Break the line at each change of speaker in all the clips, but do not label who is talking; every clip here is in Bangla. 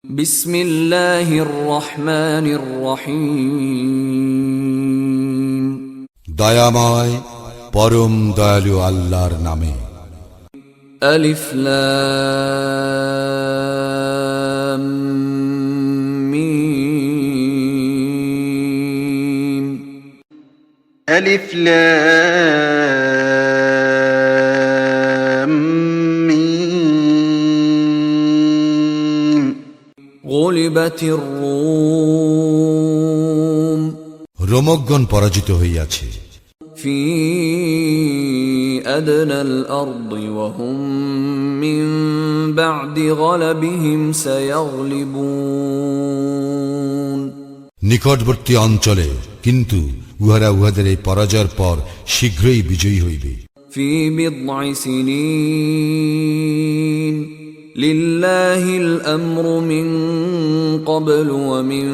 বিসমিল্লাহির রহমানির রহিম।
দয়াময় পরম দয়ালু আল্লাহর নামে।
আলিফ লাম মিম।
আলিফ লাম মিম।
গুলিবাতির রুম।
রোমকগণ পরাজিত হইয়াছে।
ফি আদনাল আরদি ওয়া হুম মিন বা'দি গালাবিহিম সায়াগলিবুন।
নিকটবর্তী অঞ্চলে, কিন্তু উহারা উহাদের এই পরাজয়ের পর শীঘ্রই বিজয়ী হইবে।
ফি বিদ'i সিনিন লিল্লাহিল আমরু মিন ক্বাবলু ওয়া মিন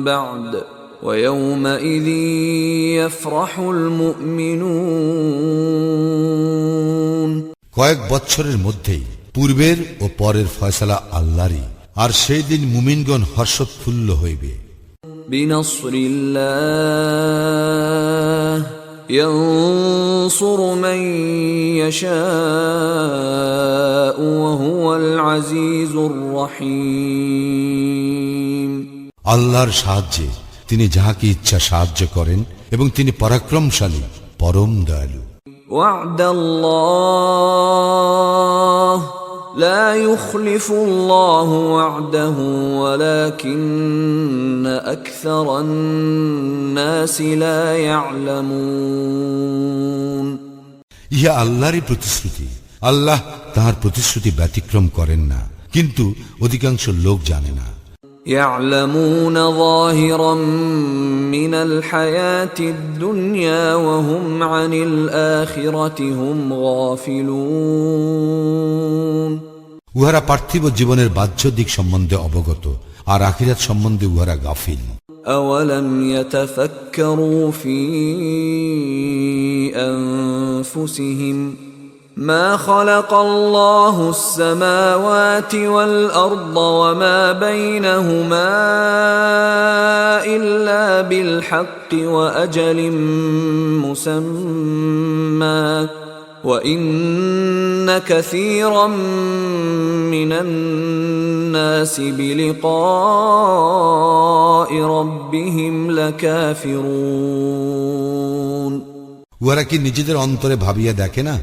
বা'দ ওয়া ইয়াওমাইযিন ইয়াফরাহুল মুমিনুন।
কয়েক বৎসরের মধ্যেই পূর্বের ও পরের ফয়সালা আল্লাহরই, আর সেই দিন মুমিনগণ হর্ষোৎফুল্ল হইবে।
বিনাসরিল্লাহ ইয়ানসুরু মান ইয়াশাউ ওয়া হুয়াল আজিজুর রহিম।
আল্লাহর সাহায্যে তিনি যাহাকে ইচ্ছা সাহায্য করেন, এবং তিনি পরাক্রমশালী, পরম দয়ালু।
ওয়া'দাল্লাহ লা ইউখলিফুল্লাহু ওয়া'দাহু ওয়ালাকিন্না আকসারান নাসি লা ইয়া'লামুন।
ইহা আল্লাহরই প্রতিশ্রুতি। আল্লাহ তাহার প্রতিশ্রুতি ব্যতিক্রম করেন না, কিন্তু অধিকাংশ লোক জানে না।
يعلمون ظاهرا من الحياة الدنيا وهم عن الآخرة هم غافلون।
উহারা পার্থিব জীবনের বাহ্য দিক সম্বন্ধে অবগত, আর আখিরাত সম্বন্ধে উহারা গাফিল।
أولم يتفكروا في أنفسهم ما خلق الله السماوات والأرض وما بينهما إلا بالحق وأجل مسمى وإن كثيرا من الناس بلقاء ربهم لكافرون।
উহারা কি নিজেদের অন্তরে ভাবিয়া দেখে না,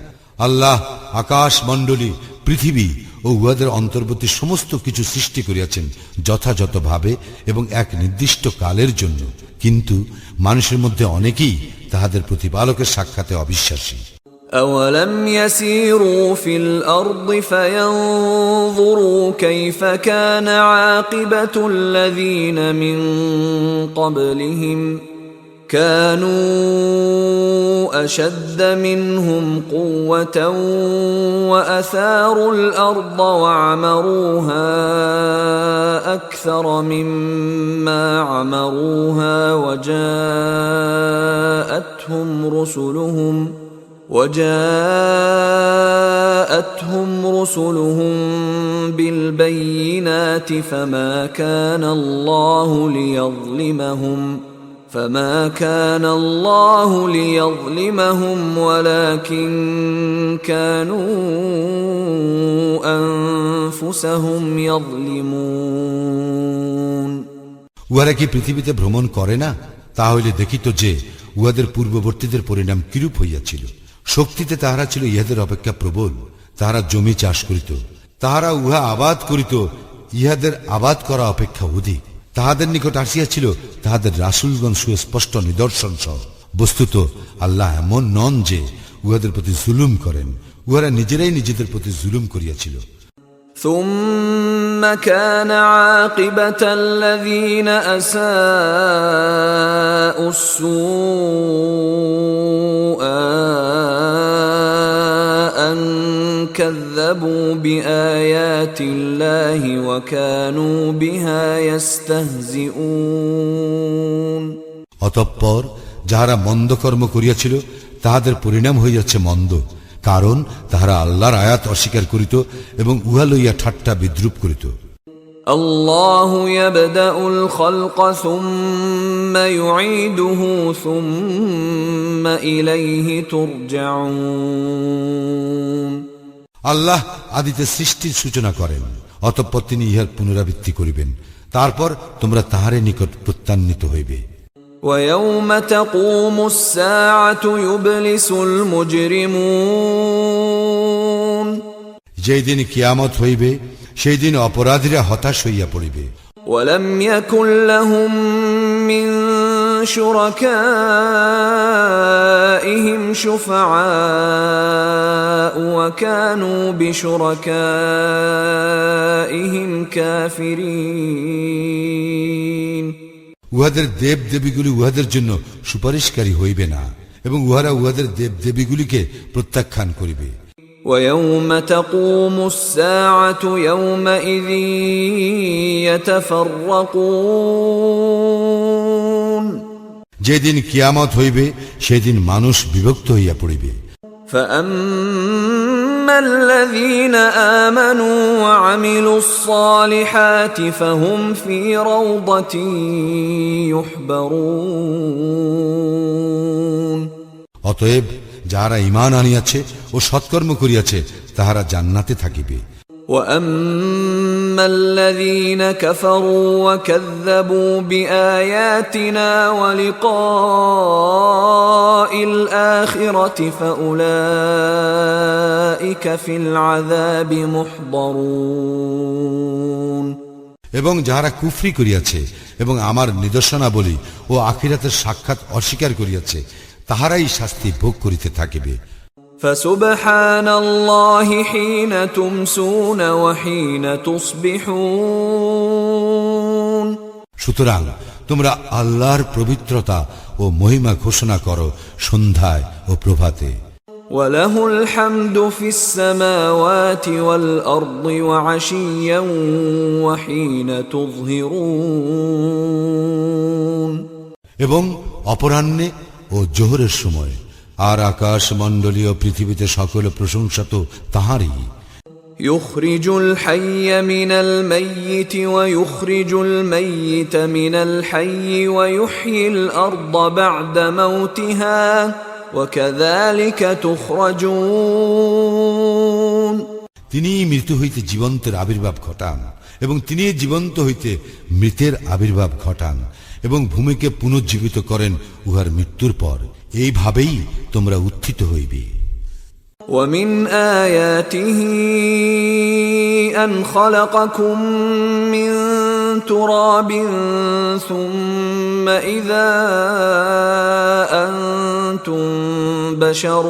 আল্লাহ আকাশ মণ্ডলী, পৃথিবী ও উহাদের অন্তর্বর্তী সমস্ত কিছু সৃষ্টি করিয়াছেন যথাযথভাবে এবং এক নির্দিষ্ট কালের জন্য, কিন্তু মানুষের মধ্যে অনেকেই তাহাদের প্রতিপালকের সাক্ষাতে অবিশ্বাসী।
أولم يسيروا في الأرض فينظروا كيف كان عاقبة الذين من قبلهم كانوا أشد منهم قوة وأثاروا الأرض وعمروها أكثر مما عمروها وجاءتهم رسلهم بالبينات فما كان الله ليظلمهم ولكن كانوا أنفسهم يظلمون।
উহারা কি পৃথিবীতে ভ্রমণ করে না? তাহলে দেখিত যে উহাদের পূর্ববর্তীদের পরিণাম কিরূপ হইয়াছিল। শক্তিতে তাহারা ছিল ইহাদের অপেক্ষা প্রবল। তাহারা জমি চাষ করিত, তাহারা উহা আবাদ করিত ইহাদের আবাদ করা অপেক্ষা অধিক। তাহাদের নিকট আসিয়াছিল তাহাদের রাসূলগণ সুস্পষ্ট নিদর্শন সহ। বস্তুত আল্লাহ এমন নন যে উহাদের প্রতি জুলুম করেন, উহারা নিজেরাই নিজেদের প্রতি জুলুম করিয়াছিল।
ثم كان عاقبة الذين أساءوا السوء أن كذبوا بآيات الله وكانوا بها يستهزئون।
অতঃপর যাহারা মন্দ কর্ম করিয়াছিল তাহাদের পরিণাম হইয়াছে মন্দ, কারণ তাহারা আল্লাহর আয়াত অস্বীকার করিত এবং উহা লইয়া ঠাট্টা বিদ্রুপ করিত।
الله يبدأ الخلق ثم يعيده ثم إليه ترجعون
আল্লাহ আদিতে সৃষ্টির সূচনা করেন, অতঃপর তিনি ইহার পুনরাবৃত্তি করিবেন, তারপর তোমরা তাহারে নিকট প্রত্যান্বিত হইবে।
ويوم تقوم الساعة يبلس المجرمون
যেই দিন কিয়ামত হইবে সেই দিন অপরাধীরা হতাশ হইয়া পড়িবে।
ولم يكن لهم من شركائهم شفعاء وكانوا بشركائهم كافرين
উহাদের দেব দেবীগুলি উহাদের জন্য সুপারিশকারী হইবে না এবং উহারা উহাদের দেব দেবীগুলিকে প্রত্যাখ্যান করিবে।
ويوم تقوم الساعة يومئذ يتفرقون
যেদিন কিয়ামত হইবে সেদিন মানুষ বিভক্ত হইয়া পড়িবে।
فأما الذين آمنوا وعملوا الصالحات فهم في روضة يحبرون
অতএব যাহারা ঈমান আনিয়াছে ও সৎকর্ম করিয়াছে তাহারা জান্নাতে থাকিবে।
وأما الذين كفروا وكذبوا بآياتنا ولقاء الآخرة فأولئك في العذاب محضرون
এবং যাহারা কুফরি করিয়াছে এবং আমার নিদর্শনাবলী ও আখিরাতের সাক্ষাৎ অস্বীকার করিয়াছে তাহারাই শাস্তি ভোগ করিতে থাকিবে।
فسبحان الله حين تمسون وحين تصبحون
সুতরাং তোমরা আল্লাহর পবিত্রতা ও মহিমা ঘোষণা করো সন্ধ্যায় ও প্রভাতে।
وله الحمد في السماوات والأرض وعشيا وحين تظهرون
এবং অপরাহ্নে ও জোহরের সময় আর আকাশ মণ্ডলীয় পৃথিবীতে সকল প্রশংসা তো তাহারই।
يخرج الحي من الميت ويخرج الميت من الحي ويحيي الأرض بعد موتها وكذلك تخرجون
তিনি মৃত্যু হইতে জীবন্তের আবির্ভাব ঘটান এবং তিনি জীবন্ত হইতে মৃতের আবির্ভাব ঘটান এবং ভূমিকে পুনর্জীবিত করেন উহার মৃত্যুর পর। এইভাবেই তোমরা উত্থিত হইবে।
ومن آياته أن خلقكم من تراب ثم إذا أنتم بشر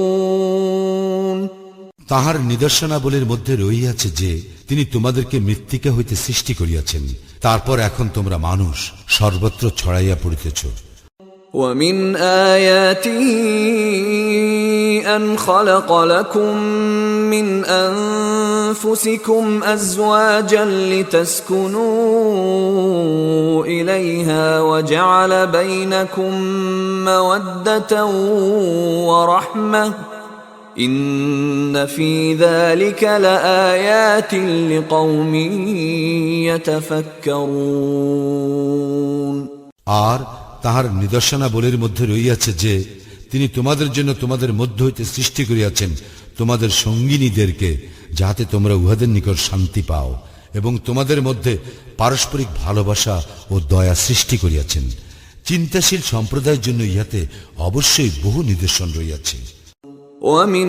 تنتشرون
তাহার নিদর্শনাবলীর মধ্যে রহিয়াছে যে তিনি তোমাদেরকে মৃত্তিকা হইতে সৃষ্টি করিয়াছেন, তারপর এখন তোমরা মানুষ সর্বত্র ছড়াইয়া পড়িতেছ।
ومن آياته أن خلق لكم من أنفسكم أزواجا لتسكنوا إليها وجعل بينكم مودة ورحمة إن في ذلك لآيات لقوم يتفكرون
আর তাহার নিদর্শনাবলীর মধ্যে রহিয়াছে যে তিনি তোমাদের জন্য তোমাদের মধ্য হইতে সৃষ্টি করিয়াছেন তোমাদের সঙ্গিনীদেরকে, যাহাতে তোমরা উহাদের নিকট শান্তি পাও, এবং তোমাদের মধ্যে পারস্পরিক ভালোবাসা ও দয়া সৃষ্টি করিয়াছেন। চিন্তাশীল সম্প্রদায়ের জন্য ইহাতে অবশ্যই বহু নিদর্শন রহিয়াছে।
ومن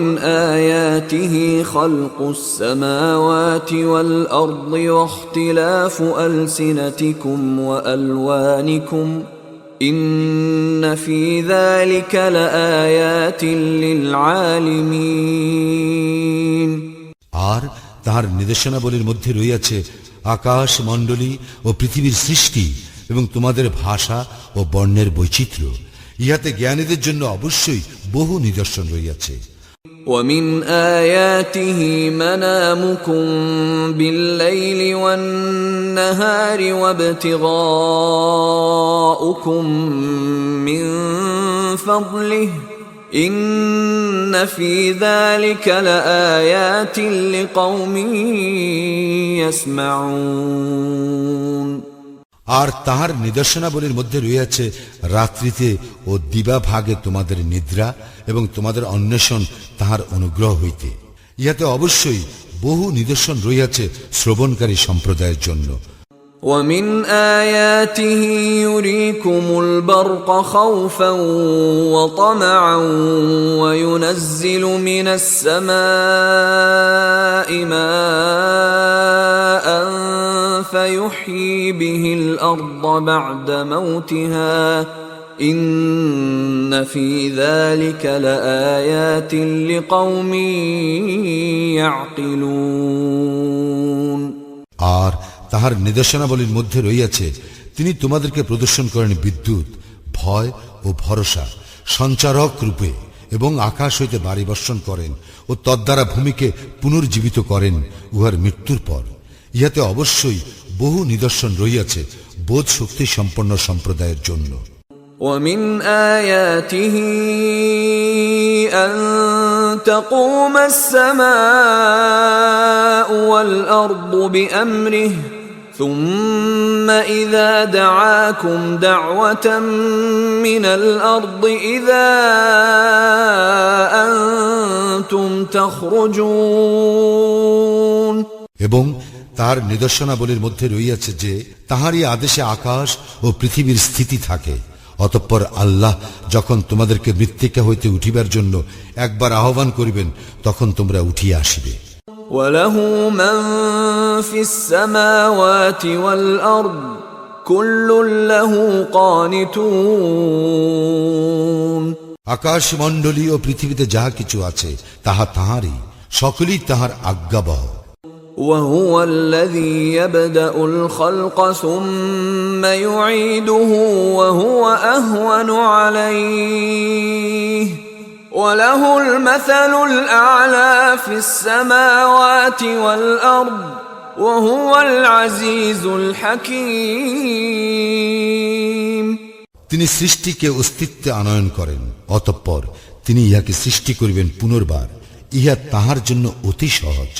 آياته خلق السماوات والأرض واختلاف ألسنتكم وألوانكم إن في ذلك لآيات للعالمين
আর তাহার নিদর্শনাবলীর মধ্যে রহিয়াছে আকাশ মণ্ডলী ও পৃথিবীর সৃষ্টি এবং তোমাদের ভাষা ও বর্ণের বৈচিত্র্য। ইহাতে জ্ঞানীদের জন্য অবশ্যই বহু নিদর্শন রহিয়াছে।
ومن آياته منامكم بالليل والنهار وابتغاؤكم من فضله إن في ذلك لآيات لقوم يسمعون
আর তাহার নিদর্শনাবলীর মধ্যে রয়েছে রাত্রিতে ও দিবা ভাগে তোমাদের নিদ্রা এবং তোমাদের অন্বেষণ তাহার অনুগ্রহ হইতে। ইহাতে অবশ্যই বহু নিদর্শন রইয়াছে শ্রবণকারী সম্প্রদায়ের জন্য।
ومن آياته يريكم البرق خوفا وطمعا وينزل من السماء ماء فيحيي به الأرض بعد موتها إن في ذلك لآيات لقوم يعقلون
আর তাহার নিদর্শনাবলীর মধ্যে রইয়াছে তিনি তোমাদেরকে প্রদর্শন করেন বিদ্যুৎ, ভয় ও ভরসা সঞ্চারক রূপে, এবং আকাশ হইতে বাড়ি বর্ষণ করেন ও তদ্বারা ভূমিকে পুনর্জীবিত করেন উহার মৃত্যুর পর। ইহাতে অবশ্যই বহু নিদর্শন রইয়াছে বোধ শক্তি সম্পন্ন সম্প্রদায়ের জন্য।
ومن آياته أن تقوم السماء والأرض بأمره ثم إذا دعاكم دعوة من الأرض إذا أنتم تخرجون
এবং তার নিদর্শনাবলীর মধ্যে রইয়াছে যে তাহারই আদেশে আকাশ ও পৃথিবীর স্থিতি থাকে। অতঃপর আল্লাহ যখন তোমাদেরকে মৃত্তিকা হইতে উঠিবার জন্য একবার আহ্বান করিবেন তখন তোমরা উঠিয়া আসিবে।
وله من في السماوات والأرض كل له قانتون
আকাশ মণ্ডলী ও পৃথিবীতে যাহা কিছু আছে তাহা তাহারই, সকলেই তাহার আজ্ঞাবহ।
وهو الذي يبدأ الخلق ثم يعيده وهو أهون عليه وله المثل الأعلى في السماوات والأرض وهو العزيز الحكيم
তিনি সৃষ্টিকে অস্তিত্বে আনয়ন করেন, অতঃপর তিনি ইহাকে সৃষ্টি করিবেন পুনর্বার। ইহা তাহার জন্য অতি সহজ।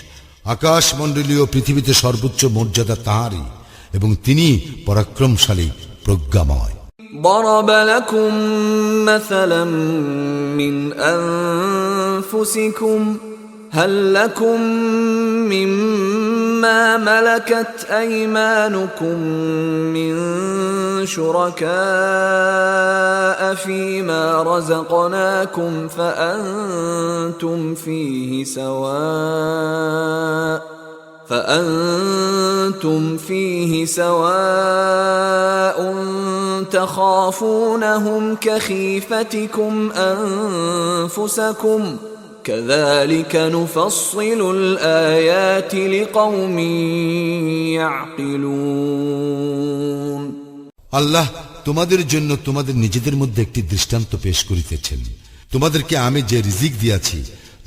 আকাশ মণ্ডলীয় পৃথিবীতে সর্বোচ্চ মর্যাদা তাহারই, এবং তিনি পরাক্রমশালী প্রজ্ঞাময়।
ضرب لكم مثلا من أنفسكم هل لكم مما ملكت أيمانكم من شركاء فيما رزقناكم فأنتم فيه سواء تخافونهم كخيفتكم أنفسكم كذلك نفصل الآيات لقوم يعقلون
আল্লাহ তোমাদের জন্য তোমাদের নিজেদের মধ্যে একটি দৃষ্টান্ত পেশ করিতেছেন। তোমাদেরকে আমি যে রিজিক দিয়াছি,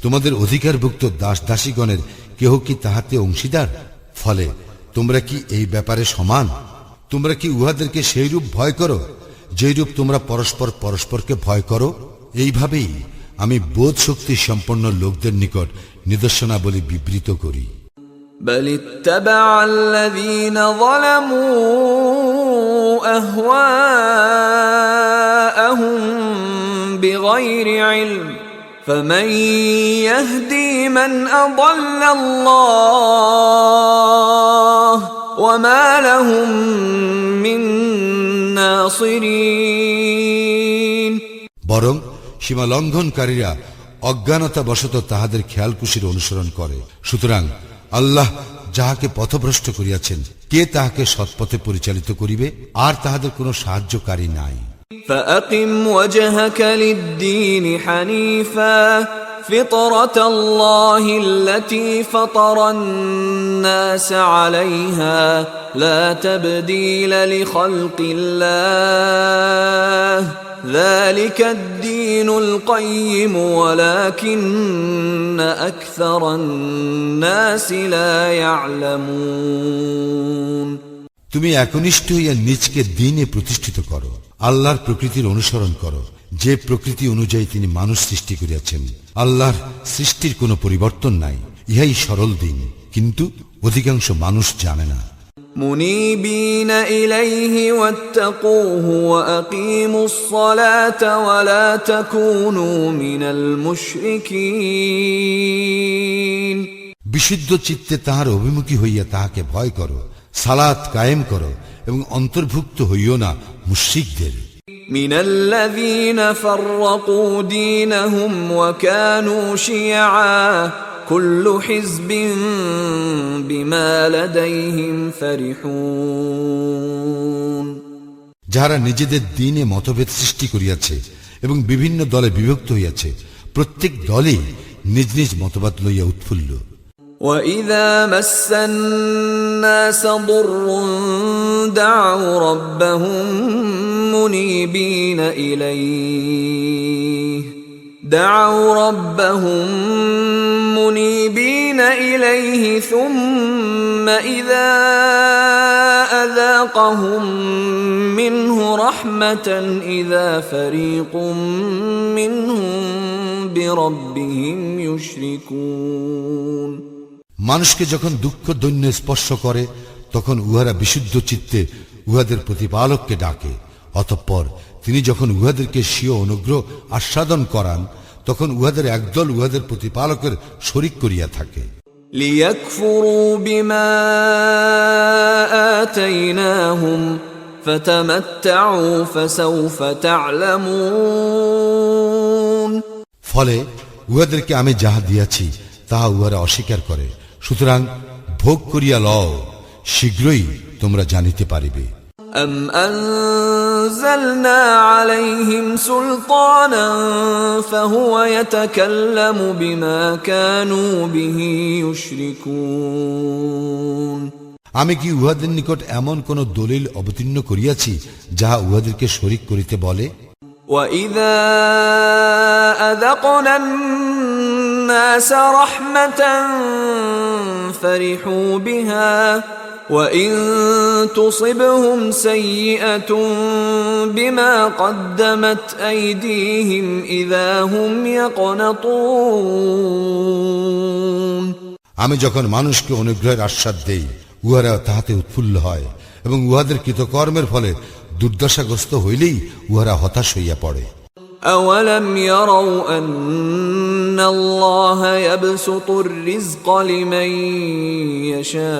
তোমাদের অধিকারভুক্ত দাস দাসীগণের কেহ কি তাহাতে অংশীদার? ফলে তোমরা কি এই ব্যাপারে সমান? তোমরা কি উহাদেরকে সেইরূপ ভয় করো যেইরূপ তোমরা পরস্পর পরস্পরকে ভয় করো? এইভাবেই আমি বোধ শক্তি সম্পন্ন লোকদের নিকট নিদর্শনাবলী বিবৃত করি।
بل اتبع الذين ظلموا أهواءهم بغير علم فمن يهدي من أضل الله وما لهم من ناصرين
বরং সীমা লঙ্ঘনকারীরা অজ্ঞানতাবশত তাহাদের খেয়ালকুশির অনুসরণ করে। সুতরাং আল্লাহ যাহাকে পথভ্রষ্ট করিয়াছেন, কে তাহাকে সৎপথে পরিচালিত করিবে? আর তাহাদের কোনো সাহায্যকারী নাই।
فأقم وجهك للدين حنيفا فطرة الله التي فطر الناس عليها لا تبديل لخلق الله ذلك الدين القيم ولكن أكثر الناس لا يعلمون
তুমি একনিষ্ঠ হইয়া নিজকে দ্বীনে প্রতিষ্ঠিত করো, আল্লাহর প্রকৃতির অনুসরণ করো, যে প্রকৃতি অনুযায়ী তিনি মানুষ সৃষ্টি করিয়াছেন। আল্লাহর সৃষ্টির কোনো পরিবর্তন নাই, ইহাই সরল দিন, কিন্তু অধিকাংশ মানুষ জানে না।
منيبين إليه واتقوه وأقيموا الصلاة ولا تكونوا من المشركين
বিশুদ্ধ চিত্তে তাহার অভিমুখী হইয়া তাহাকে ভয় করো, সালাত কায়েম করো এবং অন্তর্ভুক্ত হইও না মুশরিকদের।
من الذين فرقوا دينهم وكانوا شيعا كل حزب بما لديهم فرحون
যাহারা নিজেদের দ্বীনে মতভেদ সৃষ্টি করিয়াছে এবং বিভিন্ন দলে বিভক্ত হইয়াছে, প্রত্যেক দলই নিজ নিজ মতবাদ লইয়া উৎফুল্ল।
وَإِذَا مَسَّ النَّاسَ ضُرٌّ دَعَوْا رَبَّهُم مُنِيبِينَ إِلَيْهِ ثُمَّ إِذَا أَذَاقَهُم مِّنْهُ رَحْمَةً إِذَا فَرِيقٌ مِّنْهُم بِرَبِّهِمْ يُشْرِكُونَ
মানুষকে যখন দুঃখ দৈন্য স্পর্শ করে, তখন উহারা বিশুদ্ধ চিত্তে উহাদের প্রতিপালককে ডাকে। অতঃপর তিনি যখন উহাদেরকে স্বীয় অনুগ্রহ আস্বাদন করান, তখন উহাদের একদল উহাদের প্রতিপালকের শরীক করিয়া থাকে।
لِيَكْفُرُوا بِمَا آتَيْنَاهُمْ فَتَمَتَّعُوا فَسَوْفَ تَعْلَمُونَ
ফলে উহাদেরকে আমি যাহা দিয়াছি তাহা উহারা অস্বীকার করে, সুতরাং ভোগ করিয়া লও, শীঘ্রই তোমরা জানিতে পারিবে।
أَمْ أَنزَلْنَا عَلَيْهِمْ سُلْطَانًا فَهُوَ يَتَكَلَّمُ بِمَا كَانُوا بِهِ يُشْرِكُونَ
আমি কি উহাদের নিকট এমন কোন দলিল অবতীর্ণ করিয়াছি যাহা উহাদেরকে শরীক করিতে বলে?
وَإِذَا أَذَقْنَا النَّاسَ رَحْمَةً فَرِحُوا بِهَا وَإِن تُصِبْهُمْ سَيِّئَةٌ بِمَا قَدَّمَتْ أَيْدِيهِمْ إِذَا هُمْ يَقْنَطُونَ
আমি যখন মানুষকে অনুগ্রহের আশ্বাদ দেই, উহারা তাহাতে উৎফুল্ল হয় এবং উহাদের কৃতকর্মের ফলে দুর্দশাগ্রস্ত হইলেই উহারা হতাশ হইয়া পড়ে।
أَوَلَمْ يَرَوْا أَنَّ اللَّهَ يَبْسُطُ الرِّزْقَ لِمَن يَشَاءُ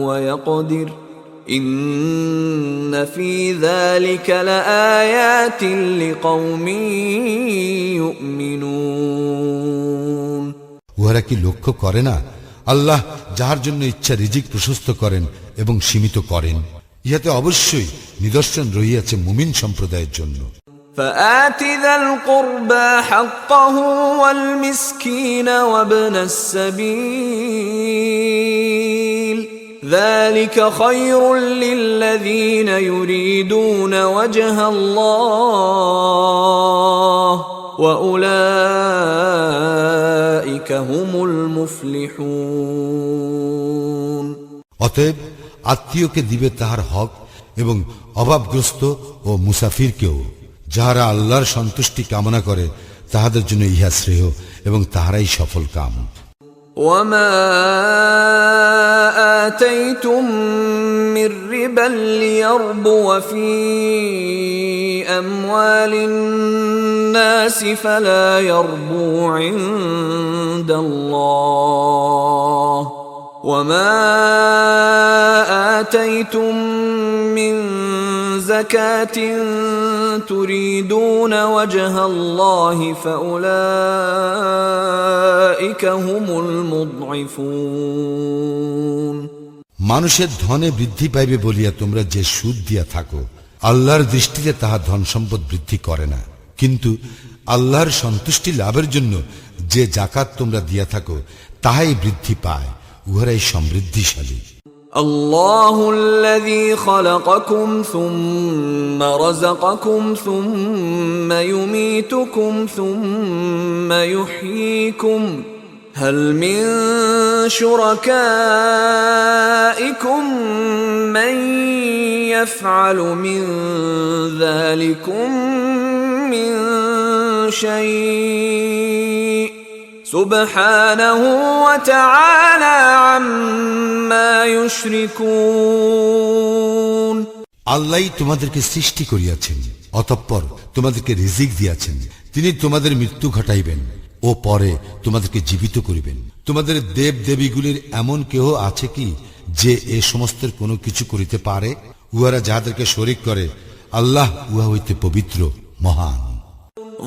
وَيَقْدِرُ إِنَّ فِي ذَلِكَ لَآيَاتٍ لِقَوْمٍ يُؤْمِنُونَ
উহারা কি লক্ষ্য করে না, আল্লাহ যাহার জন্য ইচ্ছা রিজিক প্রশস্ত করেন এবং সীমিত করেন? ইহাতে অবশ্যই নিদর্শন রহিয়াছে মুমিন সম্প্রদায়ের জন্য।
فآت ذا القربى حقه والمسكين وابن السبيل ذلك خير للذين يريدون وجه الله وأولئك هم المفلحون
অতএব আত্মীয়কে দিবে তাহার হক এবং অভাবগ্রস্ত ও মুসাফিরকেও। যাহারা আল্লাহর সন্তুষ্টি কামনা করে তাহাদের জন্য ইহা শ্রেয় এবং তাহারাই সফল কাম।
وما آتيتم من ربا ليربو في أموال الناس فلا يربو عند الله وما آتيتم من زكاة تريدون وجه الله فأولئك هم المضعفون
মানুষের ধনে বৃদ্ধি পাইবে বলিয়া তোমরা যে সুদ দিয়া থাকো, আল্লাহর দৃষ্টিতে তাহা ধন সম্পদ বৃদ্ধি করে না, কিন্তু আল্লাহর সন্তুষ্টি লাভের জন্য যে জাকাত তোমরা দিয়া থাকো তাহাই বৃদ্ধি পায়, উহারাই সমৃদ্ধিশালী।
الله الذي خلقكم ثم رزقكم ثم يميتكم ثم يحييكم هل من شركائكم من يفعل من ذلكم من شيء سبحانه وتعالى عما يشركون
আল্লাহ তোমাদেরকে সৃষ্টি করিয়াছেন, অতঃপর তোমাদেরকে রিজিক দিয়াছেন। তিনি তোমাদের মৃত্যু ঘটাইবেন ও পরে তোমাদেরকে জীবিত করিবেন। তোমাদের দেব দেবীগুলির এমন কেহ আছে কি যে এ সমস্তের কোনো কিছু করিতে পারে? উহারা যাহাদেরকে শরীক করে, আল্লাহ উহা হইতে পবিত্র, মহান।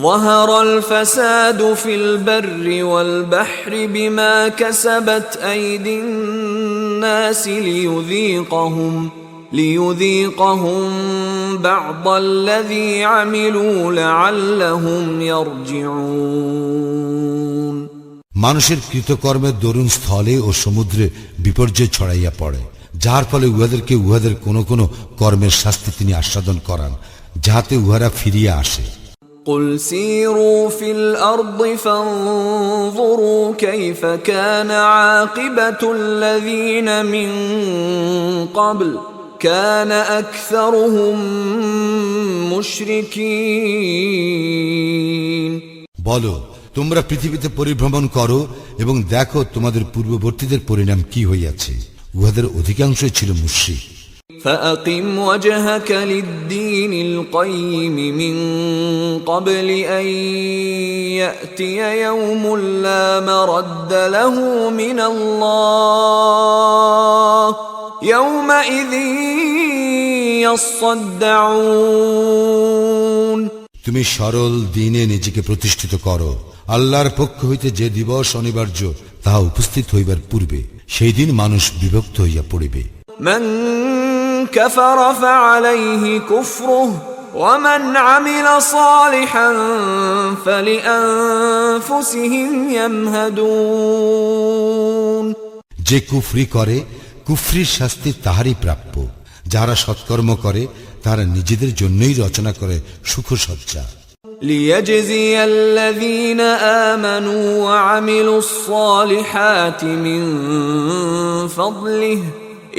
ظهر الفساد في البر والبحر بما كسبت أيدي الناس ليذيقهم بعض الذي عملوا لعلهم يرجعون
মানুষের কৃতকর্মের দরুন স্থলে ও সমুদ্রে বিপর্যয় ছড়াইয়া পড়ে, যার ফলে উহাদেরকে উহাদের কোন কোন কর্মের শাস্তি তিনি আস্বাদন করান, যাহাতে উহারা ফিরিয়া আসে।
قل سيروا في الأرض فانظروا كيف كان عاقبة الذين من قبل كان أكثرهم مشركين
বলো, তোমরা পৃথিবীতে পরিভ্রমণ করো এবং দেখো তোমাদের পূর্ববর্তীদের পরিণাম কি হইয়াছে। উহাদের অধিকাংশই ছিল মুশরিক।
فأقم وجهك للدين القيم من قبل أن يأتي يوم لا مرد له من الله يومئذ يصدعون
তুমি সরল দ্বীনে নিজেকে প্রতিষ্ঠিত করো। আল্লাহর পক্ষ হইতে যে দিবস অনিবার্য তাহা উপস্থিত হইবার পূর্বে সেই দিন মানুষ বিভক্ত হইয়া পড়িবে।
من كفر فعليه كفره ومن عمل صالحا فلأنفسهم يمهدون
যে কুফরি করে, কুফরির শাস্তি তাহারই প্রাপ্য। যারা সৎকর্ম করে তারা নিজেদের জন্যই রচনা করে সুখসজ্জা।
ليجزي الذين آمنوا وعملوا الصالحات من فضله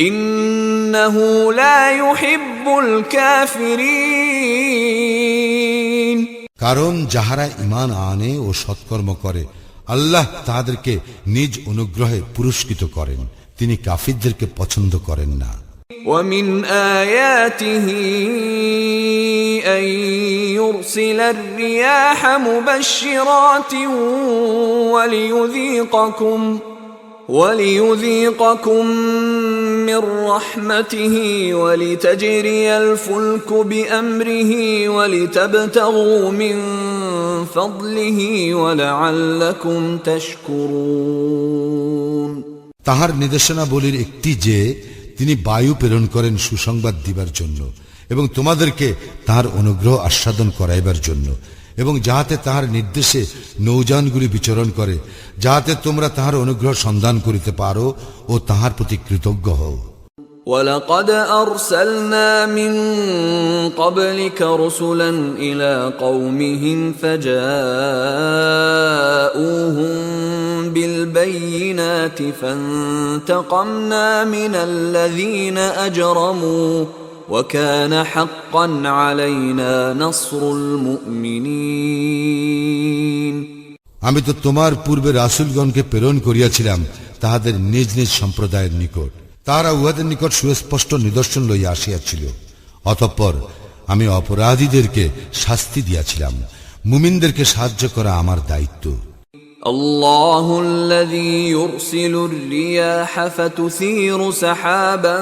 إنه لا يحب الكافرين
কারণ যাহারা ঈমান আনে ও সৎকর্ম করে, আল্লাহ তাহাদেরকে নিজ অনুগ্রহে পুরস্কৃত করেন, তিনি কাফিরদেরকে পছন্দ করেন না।
ومن آياته أن يرسل الرياح مبشرات وليذيقكم من رحمته ولتجري الفلك بأمره ولتبتغوا من فضله ولعلكم تشكرون
তাহার নির্দেশনাবলীর একটি যে তিনি বায়ু প্রেরণ করেন সুসংবাদ দিবার জন্য এবং তোমাদেরকে তাহার অনুগ্রহ আস্বাদন করাইবার জন্য, এবং যাহাতে তাহার নির্দেশে নৌযানগুলি বিচরণ করে, যাহাতে তোমরা তাহার অনুগ্রহ সন্ধান করিতে পারো ও তাহার প্রতি কৃতজ্ঞ হও।
ولقد أرسلنا من قبلك رسلا إلى قومهم فجاءوهم بالبينات فانتقمنا من الذين أجرموا وكان حقا علينا نصر المؤمنين
আমি তো তোমার পূর্বে রাসূলগণকে প্রেরণ করিয়াছিলাম তাহাদের নিজ নিজ সম্প্রদায়ের নিকট। তাহারা উহাদের নিকট সুস্পষ্ট নিদর্শন লইয়া আসিয়াছিল। অতঃপর আমি অপরাধীদেরকে শাস্তি দিয়াছিলাম। মুমিনদেরকে সাহায্য করা আমার দায়িত্ব।
الله الذي يرسل الرياح فتثير سحابا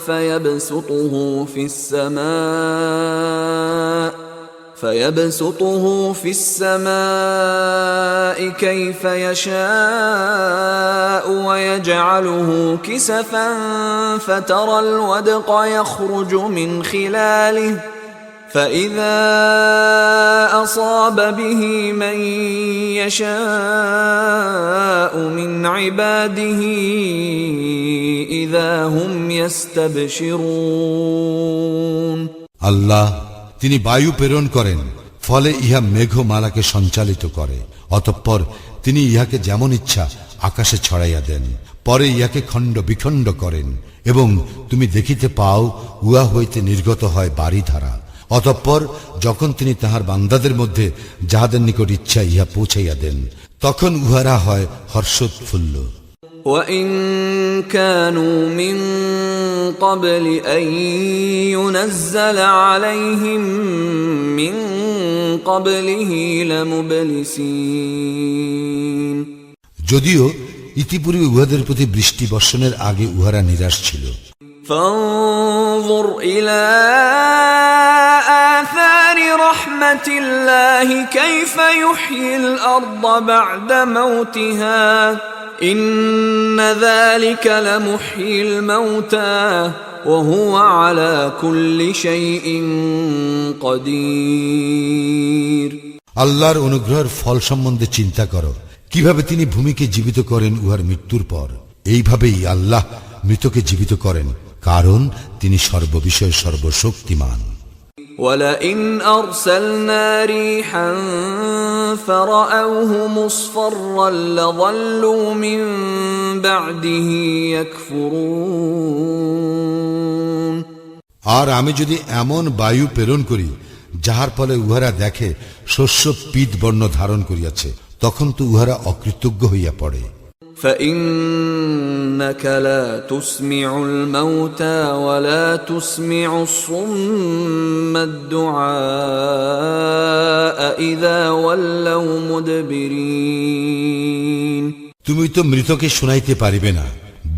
فيبسطه في السماء كيف يشاء ويجعله كسفا فترى الودق يخرج من خلاله فإذا أصاب به من يشاء من عباده إذا هم يستبشرون
আল্লাহ তিনি বায়ু প্রেরণ করেন, ফলে ইহা মেঘমালাকে সঞ্চালিত করে। অতঃপর তিনি ইহাকে যেমন ইচ্ছা আকাশে ছড়াইয়া দেন, পরে ইহাকে খণ্ড বিখণ্ড করেন, এবং তুমি দেখিতে পাও উহা হইতে নির্গত হয় বারিধারা। অতঃপর যখন তিনি তাহার বান্দাদের মধ্যে যাহাদের নিকট ইচ্ছা ইহা পৌঁছাইয়া দেন, তখন উহারা হয় হর্ষোৎফুল্ল।
وَإِن كَانُوا مِن قَبْلِ أَن يُنَزَّلَ عَلَيْهِم مِّن قَبْلِهِ لَمُبْلِسِينَ।
যদিও ইতিপূর্বে উহাদের প্রতি বৃষ্টি বর্ষণের আগে উহারা নিরাশ ছিল।
فانظر إلى آثار رحمة الله كيف يحيي الأرض بعد موتها إن ذلك لمحيي الموتى وهو على كل شيء قدير।
আল্লাহর অনুগ্রহের ফল সম্বন্ধে চিন্তা করো, কিভাবে তিনি ভূমিকে জীবিত করেন উহার মৃত্যুর পর। এইভাবেই আল্লাহ মৃতকে জীবিত করেন, কারণ তিনি সর্ববিষয়ে সর্বশক্তিমান।
وَلَئِنْ أَرْسَلْنَا رِيحًا فَرَأَوْهُ مُصْفَرًّا لَظَلُّوا مِنْ بَعْدِهِ يَكْفُرُونَ।
আর আমি যদি এমন বায়ু প্রেরণ করি যাহার ফলে উহারা দেখে শস্য পীত বর্ণ ধারণ করিয়াছে, তখন তো উহারা অকৃতজ্ঞ হইয়া পড়ে।
فإنك لا تسمع الموتى ولا تسمع الصم الدعاء إذا ولوا مدبرين।
তুমি তো মৃতকে শুনাইতে পারিবে না,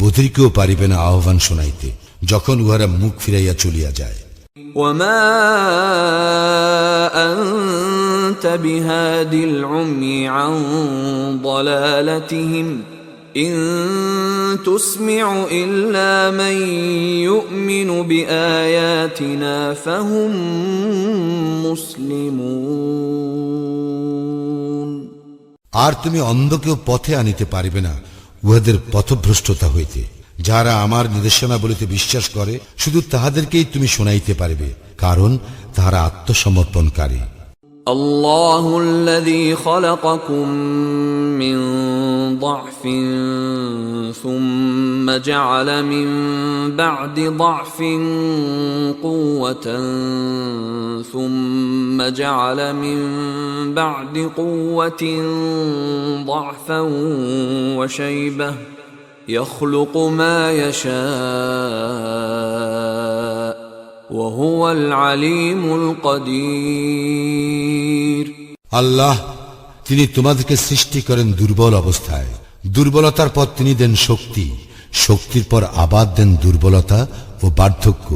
বধিরকেও পারিবে না আহ্বান শুনাইতে, যখন উহারা মুখ ফিরাইয়া চলিয়া যায়।
وما أنت بهاد العمي عن ضلالتهم إن تسمع إلا من يؤمن بآياتنا فهم مسلمون।
আর তুমি অন্ধকেও পথে আনিতে পারিবে না উহাদের পথভ্রষ্টতা হইতে। যারা আমার নির্দেশনা বলিতে বিশ্বাস করে, শুধু তাহাদেরকেই তুমি শুনাইতে পারিবে, কারণ তাহারা আত্মসমর্পণকারী।
الله الذي خلقكم من ضعف ثم جعل من بعد ضعف قوة ثم جعل من بعد قوة ضعفا وشيبة يخلق ما يشاء وهو العليم القدير।
আল্লাহ তিনি তোমাদেরকে সৃষ্টি করেন দুর্বল অবস্থায়, দুর্বলতার পর তিনি দেন শক্তি, শক্তির পর আবার দেন দুর্বলতা ও বার্ধক্য।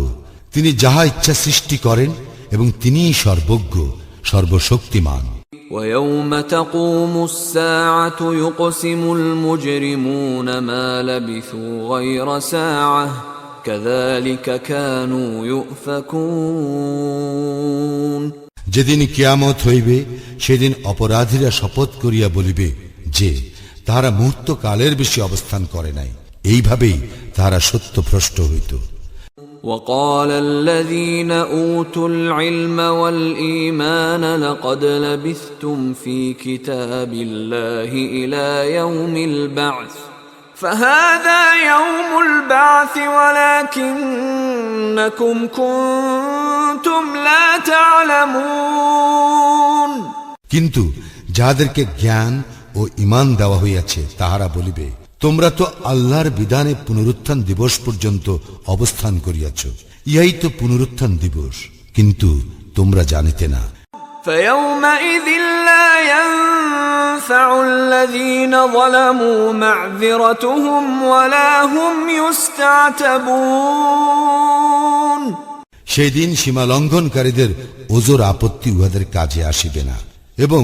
তিনি যাহা ইচ্ছা সৃষ্টি করেন এবং তিনিই সর্বজ্ঞ, সর্বশক্তিমান।
ويوم تقوم الساعة يقسم المجرمون ما لبثوا غير ساعة كذلك كانوا يؤفكون।
যেদিন কিয়ামত হইবে, সেদিন অপরাধীরা শপথ করিয়া বলিবে যে তাহারা মুহূর্ত কালের বেশি অবস্থান করে নাই, এইভাবেই তাহারা সত্যভ্রষ্ট হইত।
وقال الذين أوتوا العلم والإيمان لقد لبثتم في كتاب الله إلى يوم البعث فهذا يوم البعث ولكنكم كنتم لا تعلمون।
কিন্তু যাহাদেরকে জ্ঞান ও ঈমান দেওয়া হইয়াছে তাহারা বলিবে, তোমরা তো আল্লাহর বিধানে পুনরুত্থান দিবস পর্যন্ত অবস্থান করিয়াছ, ইহাই তো পুনরুত্থান দিবস, কিন্তু তোমরা জানিতে না।
فيومئذ لا ينفع الذين ظلموا معذرتهم ولا هم يستعتبون।
সেই দিন সীমা লঙ্ঘনকারীদের ওজর আপত্তি উহাদের কাজে আসিবে না, এবং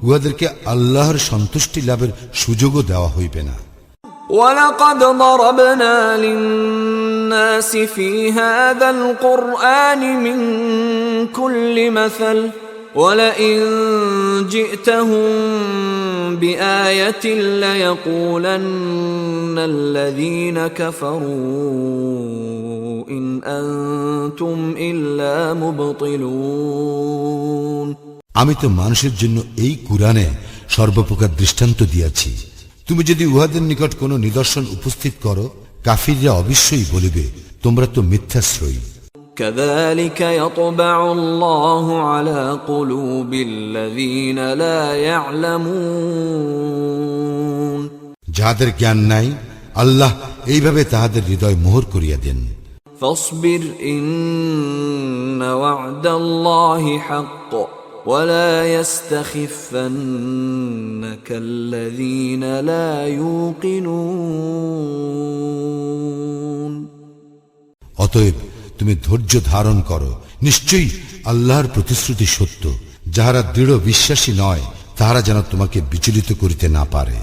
উহাদেরকে আল্লাহর সন্তুষ্টি লাভের সুযোগও দেওয়া হইবে না।
وَلَقَدْ ضَرَبْنَا لِلنَّاسِ فِي هَذَا الْقُرْآنِ مِنْ كُلِّ مَثَلٍ وَلَئِنْ جِئْتَهُمْ بِآيَةٍ لَيَقُولَنَّ الَّذِينَ كَفَرُوا إِنْ أَنْتُمْ إِلَّا مُبْطِلُونَ।
আমি তো মানুষের জন্য এই কুরআনে সর্বপ্রকার দৃষ্টান্ত দিয়াছি। তুমি যদি উহাদের নিকট কোনো নিদর্শন উপস্থিত করো, কাফিররা অবশ্যই বলিবে, তোমরা তো মিথ্যাশ্রয়ী।
كذلك يطبع الله على قلوب الذين لا يعلمون
যাহাদের জ্ঞান নাই, আল্লাহ এইভাবে তাহাদের হৃদয় মোহর করিয়া দেন।
فاصبر إن وعد الله حق ولا يستخفنك الذين لا يوقنون
অতএব তুমি ধৈর্য ধারণ করো, নিশ্চয়ই আল্লাহর প্রতিশ্রুতি সত্য। যাহারা দৃঢ় বিশ্বাসী নয়, তাহারা যেন তোমাকে বিচলিত করিতে না পারে।